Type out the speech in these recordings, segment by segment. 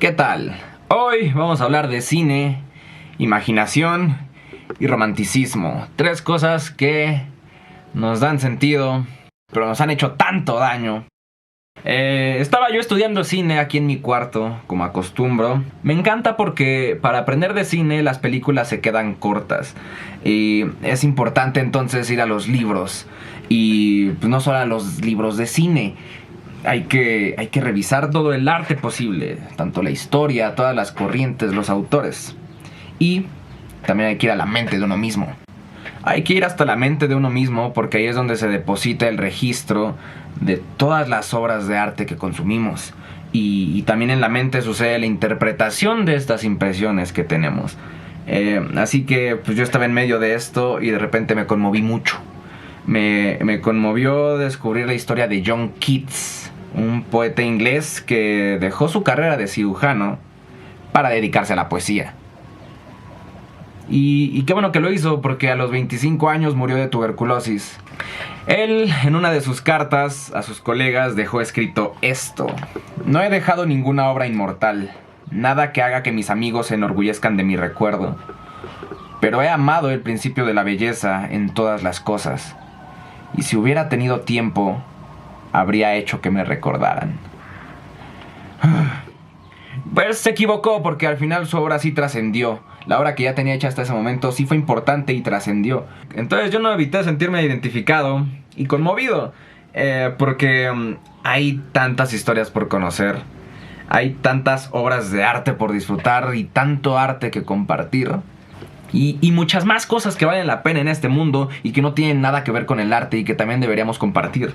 ¿Qué tal? Hoy vamos a hablar de cine, imaginación y romanticismo. Tres cosas que nos dan sentido, pero nos han hecho tanto daño. Estaba yo estudiando cine aquí en mi cuarto, como acostumbro. Me encanta porque para aprender de cine las películas se quedan cortas. Y es importante entonces ir a los libros. Y pues no solo a los libros de cine. Hay que revisar todo el arte posible, tanto la historia, todas las corrientes, los autores. Y también hay que ir a la mente de uno mismo. Hay que ir hasta la mente de uno mismo porque ahí es donde se deposita el registro de todas las obras de arte que consumimos. Y también en la mente sucede la interpretación de estas impresiones que tenemos. Así que pues yo estaba en medio de esto y de repente me conmoví mucho. Me conmovió descubrir la historia de John Keats, un poeta inglés que dejó su carrera de cirujano para dedicarse a la poesía. Y qué bueno que lo hizo, porque a los 25 años murió de tuberculosis. Él, en una de sus cartas a sus colegas, dejó escrito esto: no he dejado ninguna obra inmortal, nada que haga que mis amigos se enorgullezcan de mi recuerdo, pero he amado el principio de la belleza en todas las cosas, y si hubiera tenido tiempo, habría hecho que me recordaran. Pues se equivocó, porque al final su obra sí trascendió. La obra que ya tenía hecha hasta ese momento sí fue importante y trascendió. Entonces yo no evité sentirme identificado y conmovido, porque hay tantas historias por conocer, hay tantas obras de arte por disfrutar y tanto arte que compartir. Y muchas más cosas que valen la pena en este mundo y que no tienen nada que ver con el arte y que también deberíamos compartir.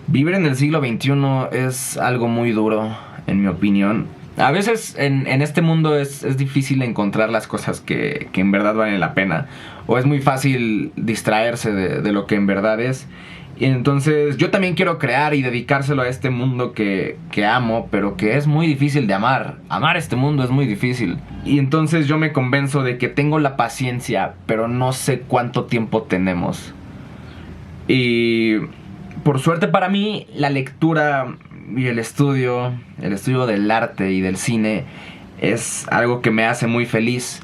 Vivir en el siglo XXI es algo muy duro, en mi opinión. A veces en este mundo es difícil encontrar las cosas que en verdad valen la pena. O es muy fácil distraerse de lo que en verdad es. Y entonces yo también quiero crear y dedicárselo a este mundo que amo, pero que es muy difícil de amar. Amar este mundo es muy difícil. Y entonces yo me convenzo de que tengo la paciencia, pero no sé cuánto tiempo tenemos. Y por suerte para mí, la lectura y el estudio del arte y del cine es algo que me hace muy feliz.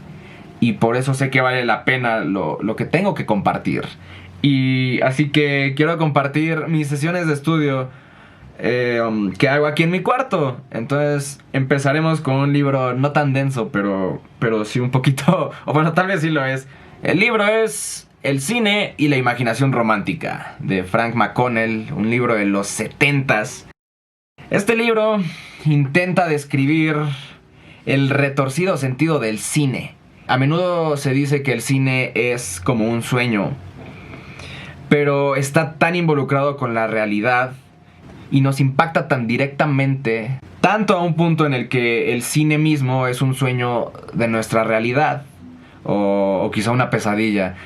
Y por eso sé que vale la pena lo que tengo que compartir. Y así que quiero compartir mis sesiones de estudio que hago aquí en mi cuarto. Entonces empezaremos con un libro no tan denso, pero sí un poquito, o bueno, tal vez sí lo es. El libro es El cine y la imaginación romántica, de Frank McConnell, un libro de los 70s. Este libro intenta describir el retorcido sentido del cine. A menudo se dice que el cine es como un sueño, pero está tan involucrado con la realidad y nos impacta tan directamente, tanto a un punto en el que el cine mismo es un sueño de nuestra realidad, o quizá una pesadilla.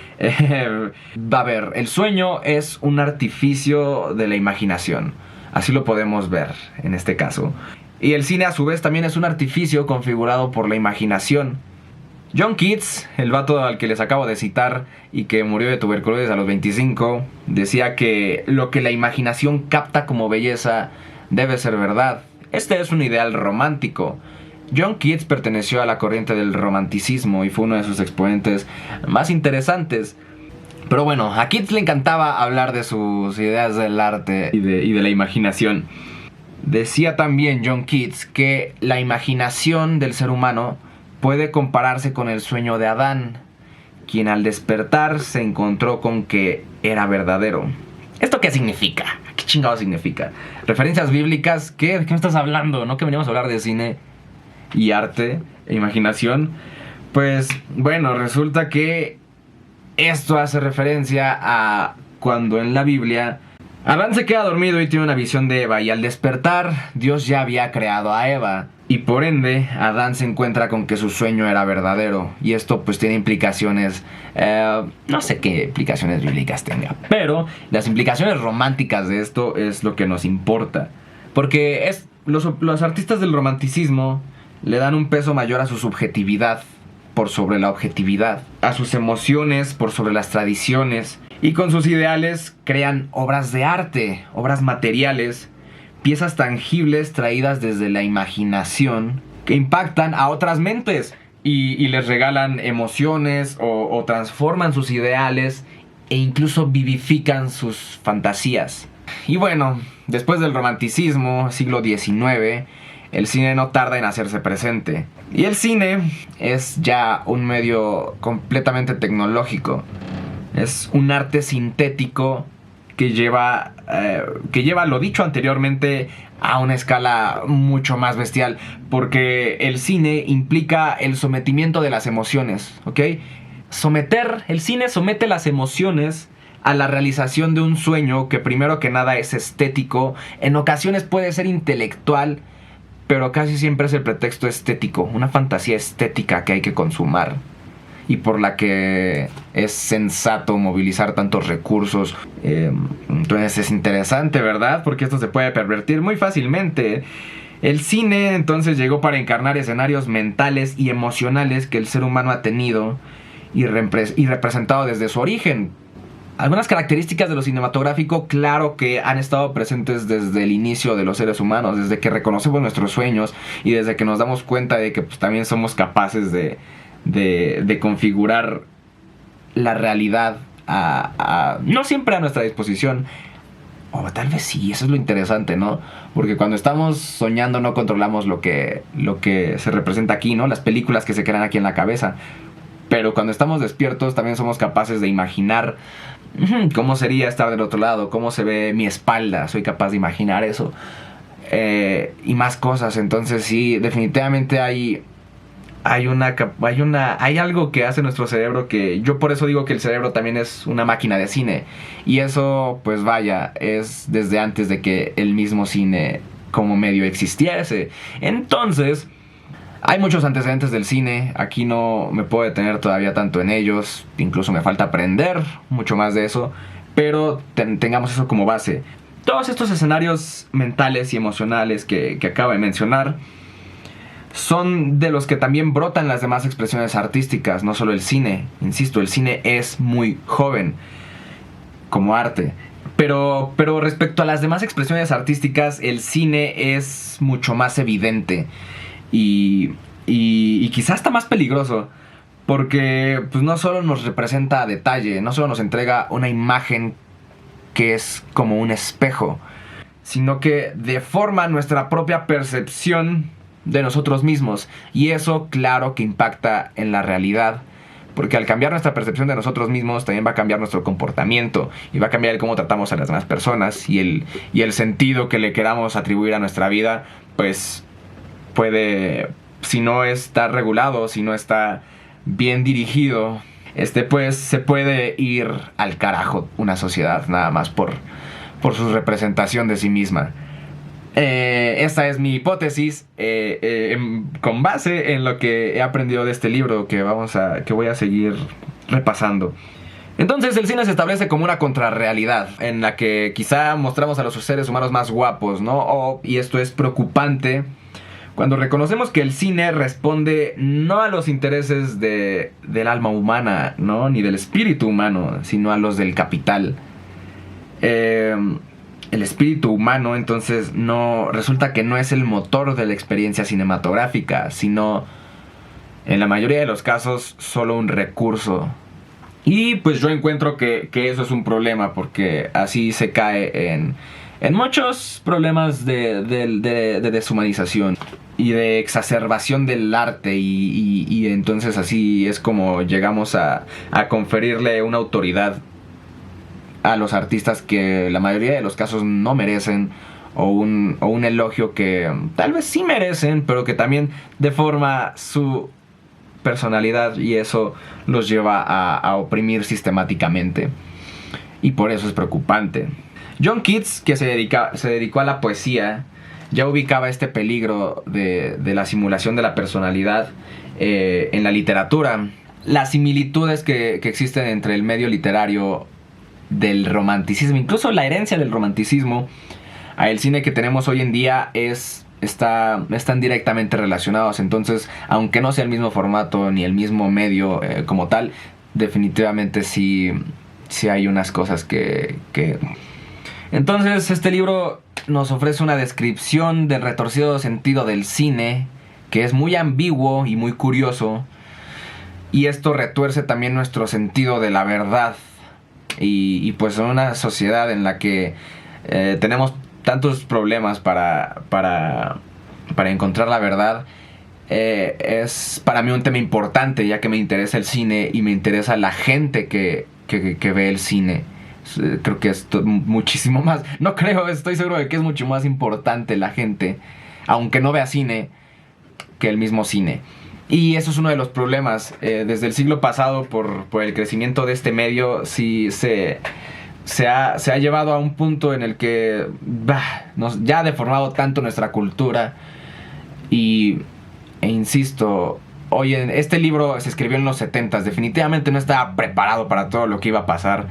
A ver, el sueño es un artificio de la imaginación, así lo podemos ver en este caso. Y el cine a su vez también es un artificio configurado por la imaginación. John Keats, el vato al que les acabo de citar y que murió de tuberculosis a los 25, decía que lo que la imaginación capta como belleza debe ser verdad. Este es un ideal romántico. John Keats perteneció a la corriente del romanticismo y fue uno de sus exponentes más interesantes. Pero bueno, a Keats le encantaba hablar de sus ideas del arte y de la imaginación. Decía también John Keats que la imaginación del ser humano puede compararse con el sueño de Adán, quien al despertar se encontró con que era verdadero. ¿Esto qué significa? ¿Qué chingado significa? ¿Referencias bíblicas? ¿Qué? ¿De qué me estás hablando? ¿No que veníamos a hablar de cine y arte e imaginación? Pues bueno, resulta que esto hace referencia a cuando en la Biblia Adán se queda dormido y tiene una visión de Eva, y al despertar Dios ya había creado a Eva, y por ende Adán se encuentra con que su sueño era verdadero. Y esto pues tiene implicaciones, no sé qué implicaciones bíblicas tenga, pero las implicaciones románticas de esto es lo que nos importa, porque los artistas del romanticismo le dan un peso mayor a su subjetividad por sobre la objetividad, a sus emociones por sobre las tradiciones, y con sus ideales crean obras de arte, obras materiales, piezas tangibles traídas desde la imaginación que impactan a otras mentes y les regalan emociones o transforman sus ideales e incluso vivifican sus fantasías. Y bueno, después del romanticismo, siglo XIX, el cine no tarda en hacerse presente. Y el cine es ya un medio completamente tecnológico. Es un arte sintético que lleva lo dicho anteriormente a una escala mucho más bestial, porque el cine implica el sometimiento de las emociones, ¿ok? El cine somete las emociones a la realización de un sueño que primero que nada es estético, en ocasiones puede ser intelectual, pero casi siempre es el pretexto estético, una fantasía estética que hay que consumar y por la que es sensato movilizar tantos recursos. Entonces es interesante, ¿verdad? Porque esto se puede pervertir muy fácilmente. El cine entonces llegó para encarnar escenarios mentales y emocionales que el ser humano ha tenido y representado desde su origen. Algunas características de lo cinematográfico, claro que han estado presentes desde el inicio de los seres humanos, desde que reconocemos nuestros sueños y desde que nos damos cuenta de que pues, también somos capaces de configurar la realidad no siempre a nuestra disposición. O tal vez sí, eso es lo interesante, ¿no? Porque cuando estamos soñando no controlamos lo que se representa aquí, ¿no? Las películas que se crean aquí en la cabeza. Pero cuando estamos despiertos también somos capaces de imaginar cómo sería estar del otro lado, cómo se ve mi espalda. Soy capaz de imaginar eso. Y más cosas. Entonces sí, definitivamente hay algo que hace nuestro cerebro que yo por eso digo que el cerebro también es una máquina de cine. Y eso, pues vaya, es desde antes de que el mismo cine como medio existiese. Entonces, hay muchos antecedentes del cine. Aquí no me puedo detener todavía tanto en ellos. Incluso me falta aprender mucho más de eso. Pero tengamos eso como base. Todos estos escenarios mentales y emocionales que acabo de mencionar son de los que también brotan las demás expresiones artísticas, no solo el cine. Insisto, el cine es muy joven como arte. Pero respecto a las demás expresiones artísticas, el cine es mucho más evidente. Y quizás está más peligroso. Porque pues, no solo nos representa a detalle, no solo nos entrega una imagen que es como un espejo, sino que deforma nuestra propia percepción de nosotros mismos. Y eso claro que impacta en la realidad, porque al cambiar nuestra percepción de nosotros mismos también va a cambiar nuestro comportamiento y va a cambiar el cómo tratamos a las demás personas y el sentido que le queramos atribuir a nuestra vida. Pues puede, si no está regulado, si no está bien dirigido, pues se puede ir al carajo una sociedad nada más por su representación de sí misma. Esta es mi hipótesis con base en lo que he aprendido de este libro que voy a seguir repasando. Entonces el cine se establece como una contrarrealidad en la que quizá mostramos a los seres humanos más guapos, ¿no? Y esto es preocupante cuando reconocemos que el cine responde no a los intereses del alma humana, ¿no? Ni del espíritu humano, sino a los del capital. El espíritu humano entonces resulta que no es el motor de la experiencia cinematográfica, sino en la mayoría de los casos solo un recurso. Y pues yo encuentro que eso es un problema, porque así se cae en muchos problemas de deshumanización y de exacerbación del arte, y entonces así es como llegamos a conferirle una autoridad a los artistas que la mayoría de los casos no merecen, o un elogio que tal vez sí merecen, pero que también deforma su personalidad, y eso los lleva a oprimir sistemáticamente, y por eso es preocupante. John Keats, que se dedicó a la poesía, ya ubicaba este peligro de la simulación de la personalidad en la literatura. Las similitudes que existen entre el medio literario del romanticismo, incluso la herencia del romanticismo a el cine que tenemos hoy en día están directamente relacionados. Entonces, aunque no sea el mismo formato ni el mismo medio como tal, definitivamente sí hay unas cosas que Entonces este libro nos ofrece una descripción del retorcido sentido del cine, que es muy ambiguo y muy curioso, y esto retuerce también nuestro sentido de la verdad. Y pues en una sociedad en la que tenemos tantos problemas para encontrar la verdad, es para mí un tema importante, ya que me interesa el cine y me interesa la gente que ve el cine. Creo que es muchísimo más, no creo, estoy seguro de que es mucho más importante la gente, aunque no vea cine, que el mismo cine. Y eso es uno de los problemas. Desde el siglo pasado, por el crecimiento de este medio, sí se ha llevado a un punto en el que ya ha deformado tanto nuestra cultura. E insisto, oye, este libro se escribió en los 70s. Definitivamente no estaba preparado para todo lo que iba a pasar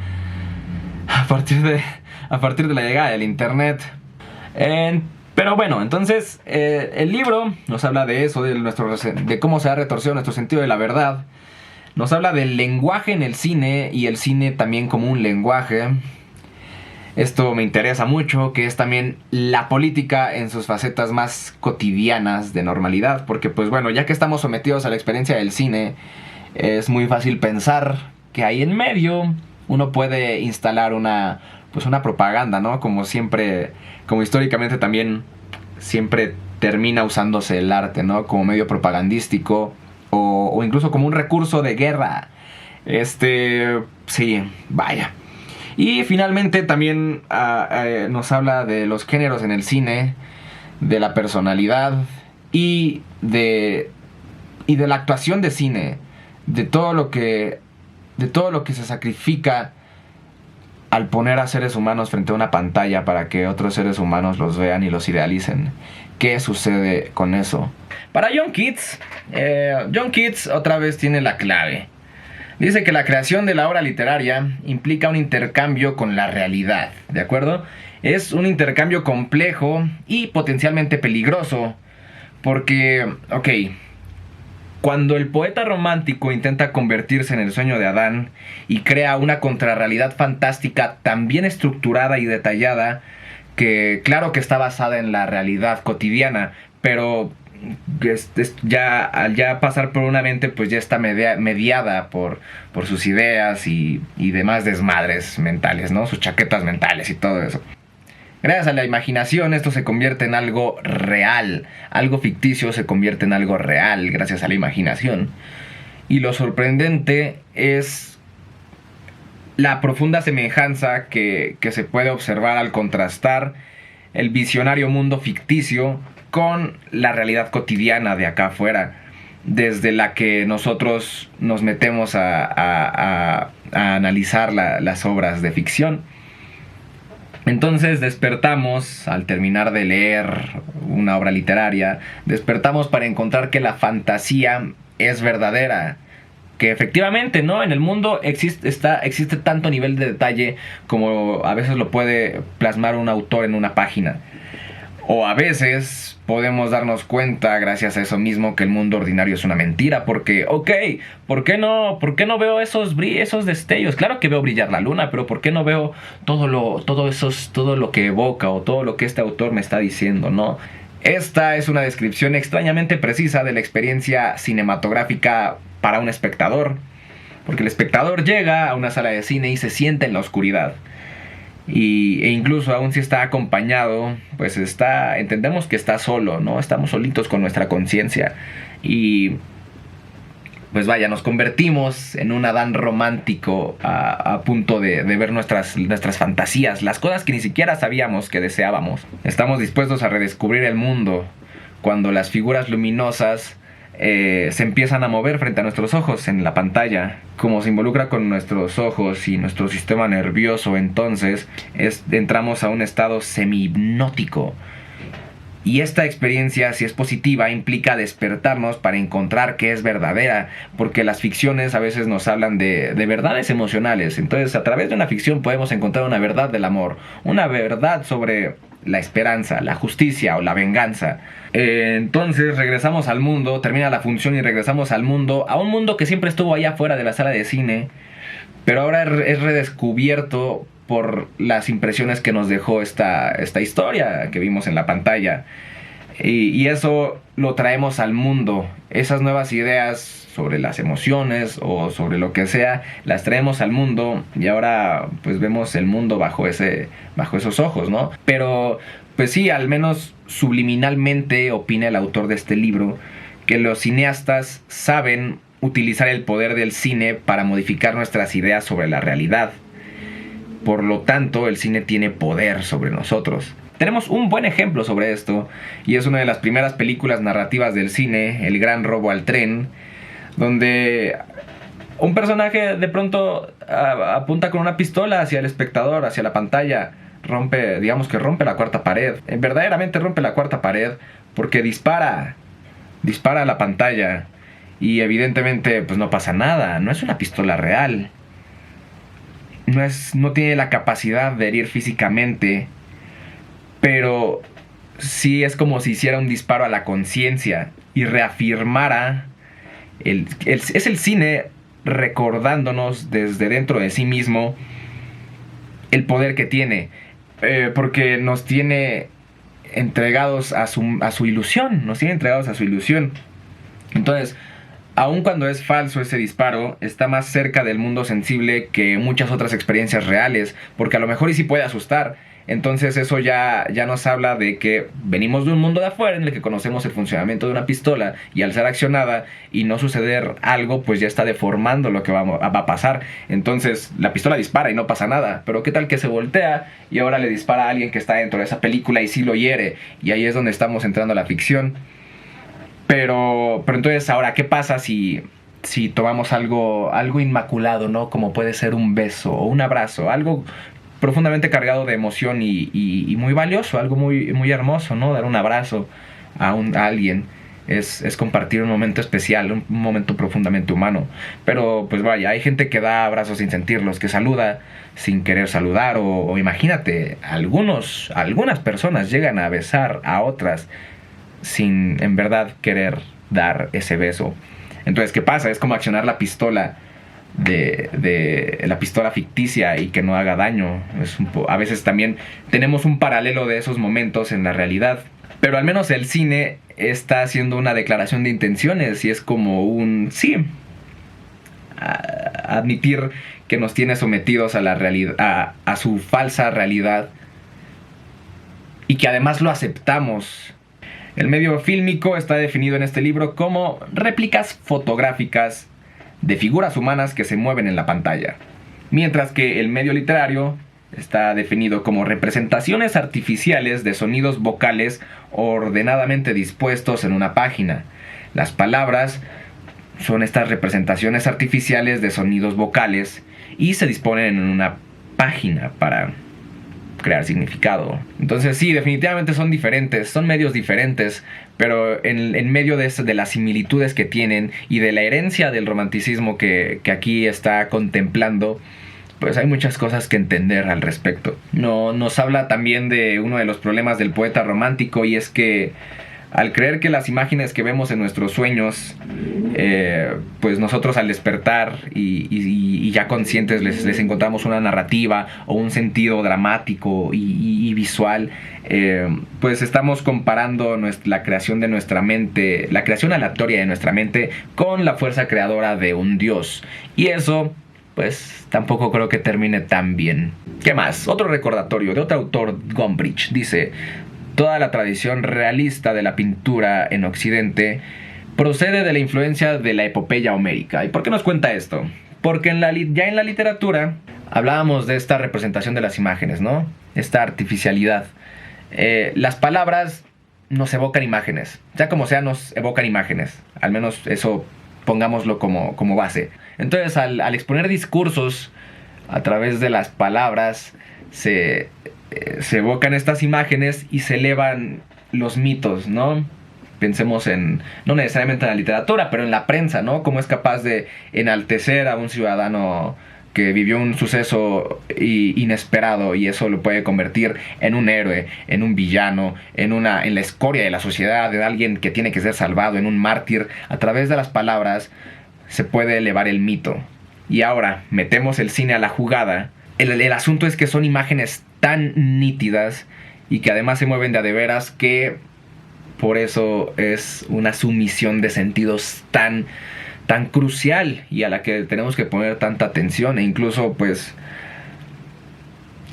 a partir de la llegada del internet. Pero bueno, entonces el libro nos habla de eso, de cómo se ha retorcido nuestro sentido de la verdad. Nos habla del lenguaje en el cine y el cine también como un lenguaje. Esto me interesa mucho, que es también la política en sus facetas más cotidianas de normalidad. Porque pues bueno, ya que estamos sometidos a la experiencia del cine, es muy fácil pensar que ahí en medio uno puede instalar una propaganda, ¿no? Como siempre, como históricamente también siempre termina usándose el arte, ¿no? Como medio propagandístico o incluso como un recurso de guerra. Sí, vaya. Y finalmente también nos habla de los géneros en el cine, de la personalidad y de la actuación de cine, de todo lo que se sacrifica al poner a seres humanos frente a una pantalla para que otros seres humanos los vean y los idealicen. ¿Qué sucede con eso? Para John Keats otra vez tiene la clave. Dice que la creación de la obra literaria implica un intercambio con la realidad, ¿de acuerdo? Es un intercambio complejo y potencialmente peligroso, porque, cuando el poeta romántico intenta convertirse en el sueño de Adán y crea una contrarrealidad fantástica tan bien estructurada y detallada, que claro que está basada en la realidad cotidiana, pero al ya pasar por una mente, pues ya está mediada por sus ideas y demás desmadres mentales, ¿no? Sus chaquetas mentales y todo eso. Gracias a la imaginación esto se convierte en algo real. Algo ficticio se convierte en algo real gracias a la imaginación. Y lo sorprendente es la profunda semejanza que se puede observar al contrastar el visionario mundo ficticio con la realidad cotidiana de acá afuera, desde la que nosotros nos metemos a analizar las obras de ficción. Entonces despertamos, al terminar de leer una obra literaria, despertamos para encontrar que la fantasía es verdadera. Que efectivamente, ¿no? En el mundo existe tanto nivel de detalle como a veces lo puede plasmar un autor en una página. O a veces podemos darnos cuenta, gracias a eso mismo, que el mundo ordinario es una mentira. Porque, ¿por qué no veo esos destellos? Claro que veo brillar la luna, pero ¿por qué no veo todo lo que evoca o todo lo que este autor me está diciendo, ¿no? Esta es una descripción extrañamente precisa de la experiencia cinematográfica para un espectador. Porque el espectador llega a una sala de cine y se sienta en la oscuridad. E incluso aún si está acompañado, pues entendemos que está solo, ¿no? Estamos solitos con nuestra conciencia. Y pues vaya, nos convertimos en un Adán romántico a punto de ver nuestras fantasías, las cosas que ni siquiera sabíamos que deseábamos. Estamos dispuestos a redescubrir el mundo cuando las figuras luminosas se empiezan a mover frente a nuestros ojos en la pantalla. Como se involucra con nuestros ojos y nuestro sistema nervioso, entonces entramos a un estado semi-hipnótico. Y esta experiencia, si es positiva, implica despertarnos para encontrar que es verdadera, porque las ficciones a veces nos hablan de verdades emocionales. Entonces, a través de una ficción podemos encontrar una verdad del amor, una verdad sobre la esperanza, la justicia o la venganza. Entonces regresamos al mundo, termina la función y regresamos al mundo, a un mundo que siempre estuvo allá afuera de la sala de cine, pero ahora es redescubierto por las impresiones que nos dejó esta historia que vimos en la pantalla. Y eso lo traemos al mundo. Esas nuevas ideas sobre las emociones o sobre lo que sea, las traemos al mundo y ahora pues vemos el mundo bajo esos ojos, ¿no? Pero pues sí, al menos subliminalmente opina el autor de este libro que los cineastas saben utilizar el poder del cine para modificar nuestras ideas sobre la realidad. Por lo tanto, el cine tiene poder sobre nosotros. Tenemos un buen ejemplo sobre esto, y es una de las primeras películas narrativas del cine, El Gran Robo al Tren, donde un personaje de pronto apunta con una pistola hacia el espectador, hacia la pantalla, rompe la cuarta pared. Verdaderamente rompe la cuarta pared porque dispara a la pantalla y evidentemente pues no pasa nada, no es una pistola real. No tiene la capacidad de herir físicamente, pero sí es como si hiciera un disparo a la conciencia y reafirmara. Es el cine recordándonos desde dentro de sí mismo el poder que tiene, porque nos tiene entregados a su ilusión, Entonces, aun cuando es falso ese disparo, está más cerca del mundo sensible que muchas otras experiencias reales, porque a lo mejor y sí puede asustar. Entonces eso ya nos habla de que venimos de un mundo de afuera en el que conocemos el funcionamiento de una pistola, y al ser accionada y no suceder algo, pues ya está deformando lo que va a pasar. Entonces la pistola dispara y no pasa nada, pero qué tal que se voltea y ahora le dispara a alguien que está dentro de esa película y sí lo hiere, y ahí es donde estamos entrando a la ficción. Pero entonces ahora, ¿qué pasa si tomamos algo inmaculado, ¿no? Como puede ser un beso o un abrazo, algo profundamente cargado de emoción y muy valioso, algo muy, muy hermoso, ¿no? Dar un abrazo a alguien es compartir un momento especial, un momento profundamente humano. Pero pues vaya, hay gente que da abrazos sin sentirlos, que saluda sin querer saludar, o imagínate, algunas personas llegan a besar a otras sin en verdad querer dar ese beso. Entonces, ¿qué pasa? Es como accionar la pistola de la pistola ficticia y que no haga daño. A veces también tenemos un paralelo de esos momentos en la realidad, pero al menos el cine está haciendo una declaración de intenciones y es como un sí, admitir que nos tiene sometidos a la realidad, a su falsa realidad, y que además lo aceptamos. El medio fílmico está definido en este libro como réplicas fotográficas de figuras humanas que se mueven en la pantalla, mientras que el medio literario está definido como representaciones artificiales de sonidos vocales ordenadamente dispuestos en una página. Las palabras son estas representaciones artificiales de sonidos vocales y se disponen en una página para crear significado. Entonces sí, definitivamente son diferentes, son medios diferentes, pero en medio de las similitudes que tienen y de la herencia del romanticismo que aquí está contemplando, pues hay muchas cosas que entender al respecto. Nos habla también de uno de los problemas del poeta romántico, y es que al creer que las imágenes que vemos en nuestros sueños, pues nosotros al despertar y ya conscientes les encontramos una narrativa o un sentido dramático y visual, pues estamos comparando la creación de nuestra mente, la creación aleatoria de nuestra mente, con la fuerza creadora de un dios. Y eso, pues tampoco creo que termine tan bien. ¿Qué más? Otro recordatorio de otro autor, Gombrich, dice: toda la tradición realista de la pintura en Occidente procede de la influencia de la epopeya homérica. ¿Y por qué nos cuenta esto? Porque ya en la literatura hablábamos de esta representación de las imágenes, ¿no? Esta artificialidad. Las palabras nos evocan imágenes. Ya como sea, nos evocan imágenes. Al menos eso pongámoslo como base. Entonces, al exponer discursos a través de las palabras, se evocan estas imágenes y se elevan los mitos, ¿no? Pensemos no necesariamente en la literatura, pero en la prensa, ¿no? Cómo es capaz de enaltecer a un ciudadano que vivió un suceso inesperado, y eso lo puede convertir en un héroe, en un villano, en la escoria de la sociedad, en alguien que tiene que ser salvado, en un mártir. A través de las palabras se puede elevar el mito. Y ahora metemos el cine a la jugada el asunto es que son imágenes tan nítidas y que además se mueven de veras, que por eso es una sumisión de sentidos tan crucial y a la que tenemos que poner tanta atención, e incluso pues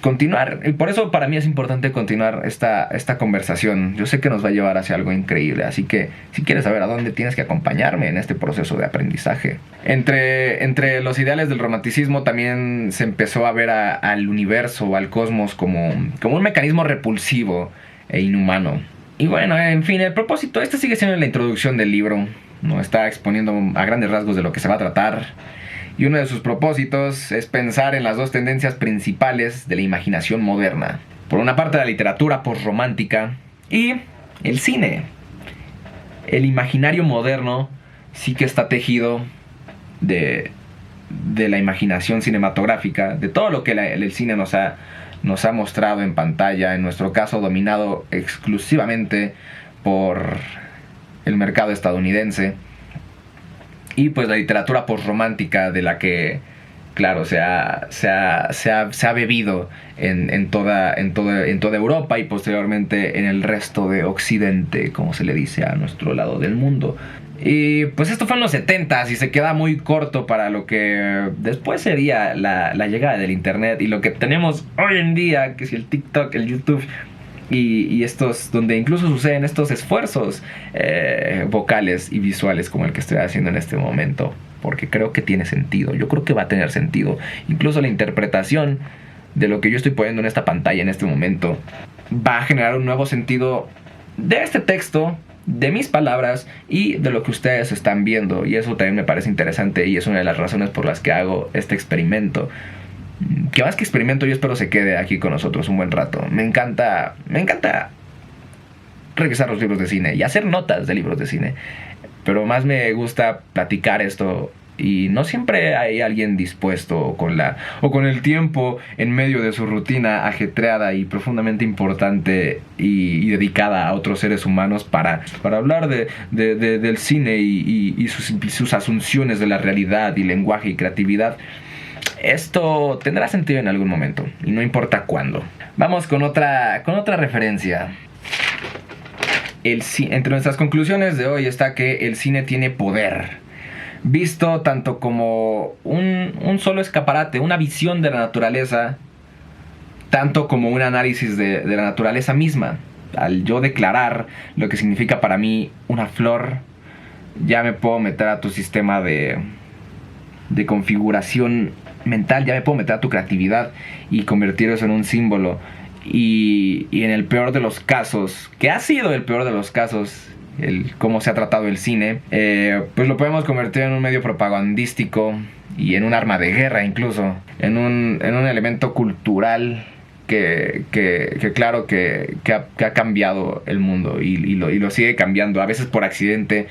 continuar. Y por eso para mí es importante continuar esta conversación. Yo sé que nos va a llevar hacia algo increíble, así que si quieres saber a dónde, tienes que acompañarme en este proceso de aprendizaje. Entre los ideales del romanticismo también se empezó a ver al universo o al cosmos como un mecanismo repulsivo e inhumano. Y bueno, en fin, el propósito, esta sigue siendo la introducción del libro, nos está exponiendo a grandes rasgos de lo que se va a tratar. Y uno de sus propósitos es pensar en las dos tendencias principales de la imaginación moderna. Por una parte, la literatura posromántica y el cine. El imaginario moderno sí que está tejido de la imaginación cinematográfica, de todo lo que el cine nos ha mostrado en pantalla, en nuestro caso dominado exclusivamente por el mercado estadounidense. Y pues la literatura posromántica, de la que, claro, se ha bebido en toda Europa y posteriormente en el resto de Occidente, como se le dice a nuestro lado del mundo. Y pues esto fue en los 70s y se queda muy corto para lo que después sería la llegada del internet y lo que tenemos hoy en día, que es el TikTok, el YouTube y estos, donde incluso suceden estos esfuerzos vocales y visuales como el que estoy haciendo en este momento, porque creo que tiene sentido. Yo creo que va a tener sentido. Incluso la interpretación de lo que yo estoy poniendo en esta pantalla en este momento va a generar un nuevo sentido de este texto, de mis palabras y de lo que ustedes están viendo, y eso también me parece interesante y es una de las razones por las que hago este experimento, que más que experimento yo espero se quede aquí con nosotros un buen rato. Me encanta revisar los libros de cine y hacer notas de libros de cine, pero más me gusta platicar esto. Y no siempre hay alguien dispuesto o con el tiempo en medio de su rutina ajetreada y profundamente importante y dedicada a otros seres humanos para hablar del cine y sus asunciones de la realidad y lenguaje y creatividad. Esto tendrá sentido en algún momento y no importa cuándo. Vamos con otra referencia. Entre nuestras conclusiones de hoy está que el cine tiene poder, visto tanto como un solo escaparate, una visión de la naturaleza, tanto como un análisis de la naturaleza misma. Al yo declarar lo que significa para mí una flor, ya me puedo meter a tu sistema de configuración mental, ya me puedo meter a tu creatividad y convertir eso en un símbolo. Y en el peor de los casos, que ha sido el peor de los casos, cómo se ha tratado el cine, pues lo podemos convertir en un medio propagandístico y en un arma de guerra, incluso en un elemento cultural que claro que ha cambiado el mundo y lo sigue cambiando, a veces por accidente.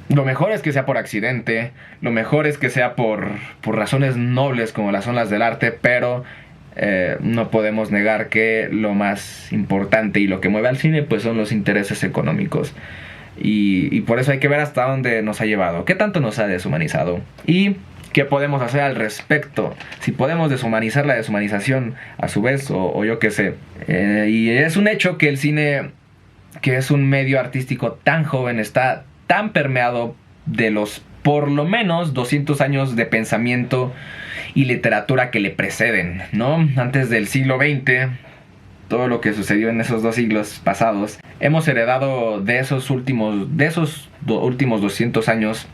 Lo mejor es que sea por accidente, lo mejor es que sea por razones nobles como las son las del arte, pero no podemos negar que lo más importante y lo que mueve al cine pues son los intereses económicos. Y por eso hay que ver hasta dónde nos ha llevado, qué tanto nos ha deshumanizado y qué podemos hacer al respecto, si podemos deshumanizar la deshumanización a su vez o yo qué sé. Y es un hecho que el cine, que es un medio artístico tan joven, está tan permeado de los por lo menos 200 años de pensamiento y literatura que le preceden, ¿no? Antes del siglo XX, todo lo que sucedió en esos 2 siglos pasados, hemos heredado de esos últimos 200 años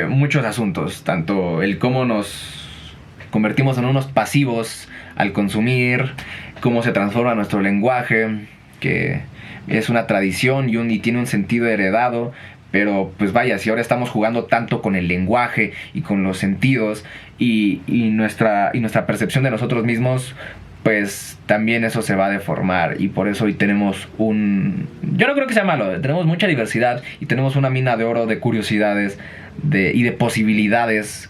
muchos asuntos, tanto el cómo nos convertimos en unos pasivos al consumir, cómo se transforma nuestro lenguaje, que es una tradición y tiene un sentido heredado. Pero pues vaya, si ahora estamos jugando tanto con el lenguaje y con los sentidos y nuestra percepción de nosotros mismos, pues también eso se va a deformar. Y por eso hoy tenemos yo no creo que sea malo, tenemos mucha diversidad y tenemos una mina de oro de curiosidades y de posibilidades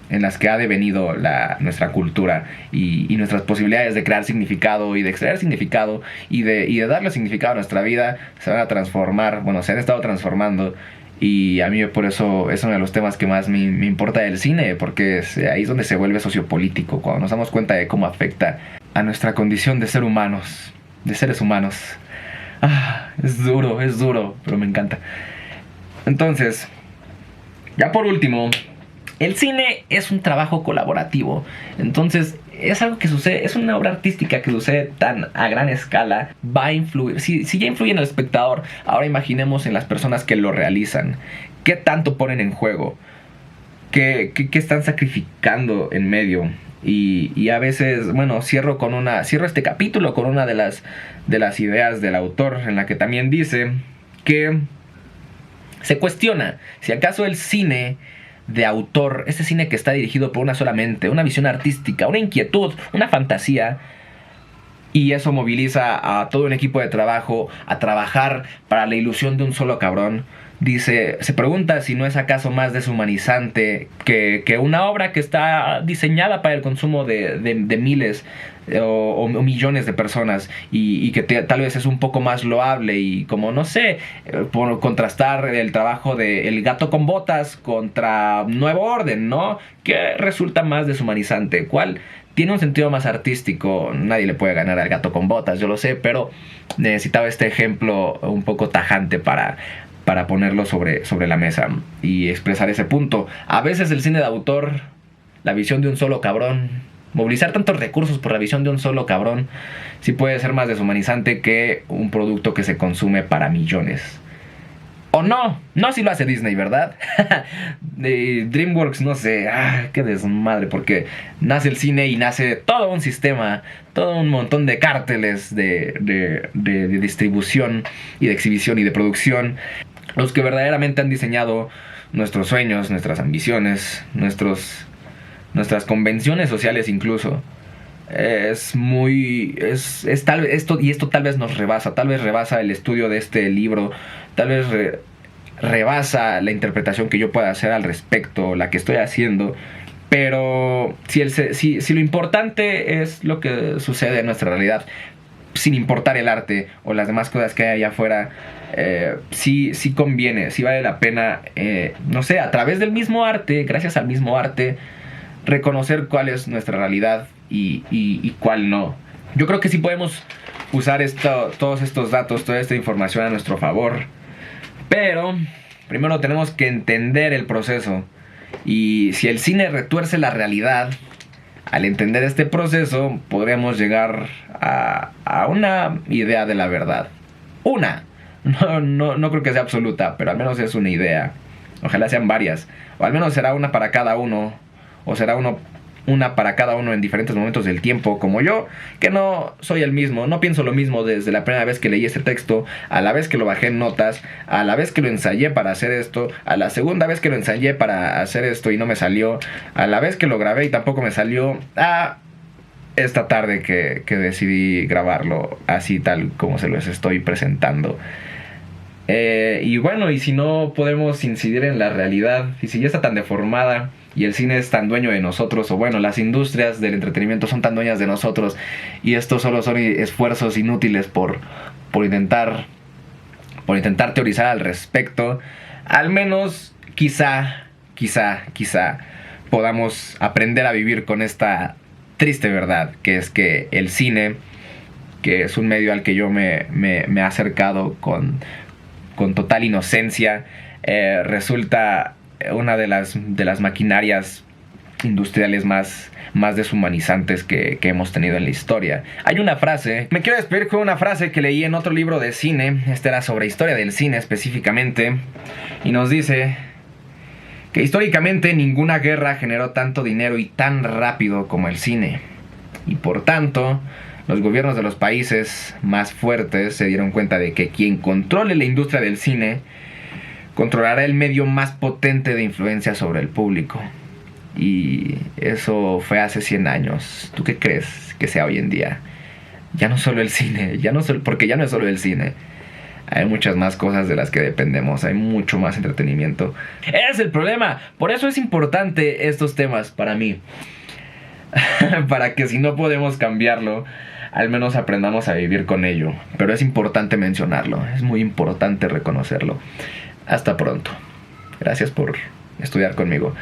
en las que ha devenido nuestra cultura y nuestras posibilidades de crear significado y de extraer significado y de darle significado a nuestra vida se van a transformar, bueno, se han estado transformando Y a mí por eso es uno de los temas que más me importa del cine, porque ahí es donde se vuelve sociopolítico, cuando nos damos cuenta de cómo afecta a nuestra condición de ser humanos, de seres humanos. Es duro, pero me encanta. Entonces, ya por último, el cine es un trabajo colaborativo. Entonces, es algo que sucede, es una obra artística que sucede tan a gran escala. Va a influir, si ya influye en el espectador, ahora imaginemos en las personas que lo realizan. ¿Qué tanto ponen en juego? ¿Qué están sacrificando en medio? Y a veces, bueno, cierro este capítulo con una de las ideas del autor, en la que también dice que se cuestiona si acaso el cine de autor, este cine que está dirigido por una sola mente, una visión artística, una inquietud, una fantasía, y eso moviliza a todo un equipo de trabajo a trabajar para la ilusión de un solo cabrón. Dice, se pregunta si no es acaso más deshumanizante que una obra que está diseñada para el consumo de miles o millones de personas, y que tal vez es un poco más loable, y como no sé, por contrastar el trabajo de El gato con botas contra Nuevo Orden, ¿no? ¿Qué resulta más deshumanizante? ¿Cuál tiene un sentido más artístico? Nadie le puede ganar al gato con botas, yo lo sé, pero necesitaba este ejemplo un poco tajante para ponerlo sobre la mesa y expresar ese punto. A veces el cine de autor, la visión de un solo cabrón, movilizar tantos recursos por la visión de un solo cabrón, sí puede ser más deshumanizante que un producto que se consume para millones. O no si lo hace Disney, ¿verdad? DreamWorks, no sé, qué desmadre, porque nace el cine y nace todo un sistema, todo un montón de cárteles de distribución y de exhibición y de producción, los que verdaderamente han diseñado nuestros sueños, nuestras ambiciones, nuestras convenciones sociales incluso. Esto tal vez nos rebasa, tal vez rebasa el estudio de este libro, tal vez rebasa la interpretación que yo pueda hacer al respecto, la que estoy haciendo. Pero si lo importante es lo que sucede en nuestra realidad, sin importar el arte o las demás cosas que hay allá afuera, sí conviene, sí vale la pena, no sé, a través del mismo arte, gracias al mismo arte, reconocer cuál es nuestra realidad y cuál no. Yo creo que sí podemos usar todos estos datos, toda esta información a nuestro favor, pero primero tenemos que entender el proceso. Y si el cine retuerce la realidad, al entender este proceso podremos llegar a una idea de la verdad. No creo que sea absoluta, pero al menos es una idea. Ojalá sean varias, o al menos será una para cada uno, o será una para cada uno en diferentes momentos del tiempo, como yo, que no soy el mismo, no pienso lo mismo desde la primera vez que leí este texto, a la vez que lo bajé en notas, a la vez que lo ensayé para hacer esto, a la segunda vez que lo ensayé para hacer esto y no me salió, a la vez que lo grabé y tampoco me salió, a esta tarde que decidí grabarlo así tal como se los estoy presentando. Y bueno, y si no podemos incidir en la realidad, y si ya está tan deformada y el cine es tan dueño de nosotros, o bueno, las industrias del entretenimiento son tan dueñas de nosotros, y estos solo son esfuerzos inútiles por intentar teorizar al respecto, al menos quizá podamos aprender a vivir con esta triste verdad, que es que el cine, que es un medio al que yo me he acercado con total inocencia, resulta una de las maquinarias industriales más deshumanizantes que hemos tenido en la historia. Hay una frase, me quiero despedir con una frase que leí en otro libro de cine, este era sobre historia del cine específicamente, y nos dice que históricamente ninguna guerra generó tanto dinero y tan rápido como el cine, y por tanto los gobiernos de los países más fuertes se dieron cuenta de que quien controle la industria del cine controlará el medio más potente de influencia sobre el público. Y eso fue hace 100 años. ¿Tú qué crees que sea hoy en día? Ya no solo el cine, porque ya no es solo el cine. Hay muchas más cosas de las que dependemos, hay mucho más entretenimiento. Ese es el problema, por eso es importante estos temas para mí. Para que si no podemos cambiarlo, al menos aprendamos a vivir con ello. Pero es importante mencionarlo, es muy importante reconocerlo. Hasta pronto. Gracias por estudiar conmigo.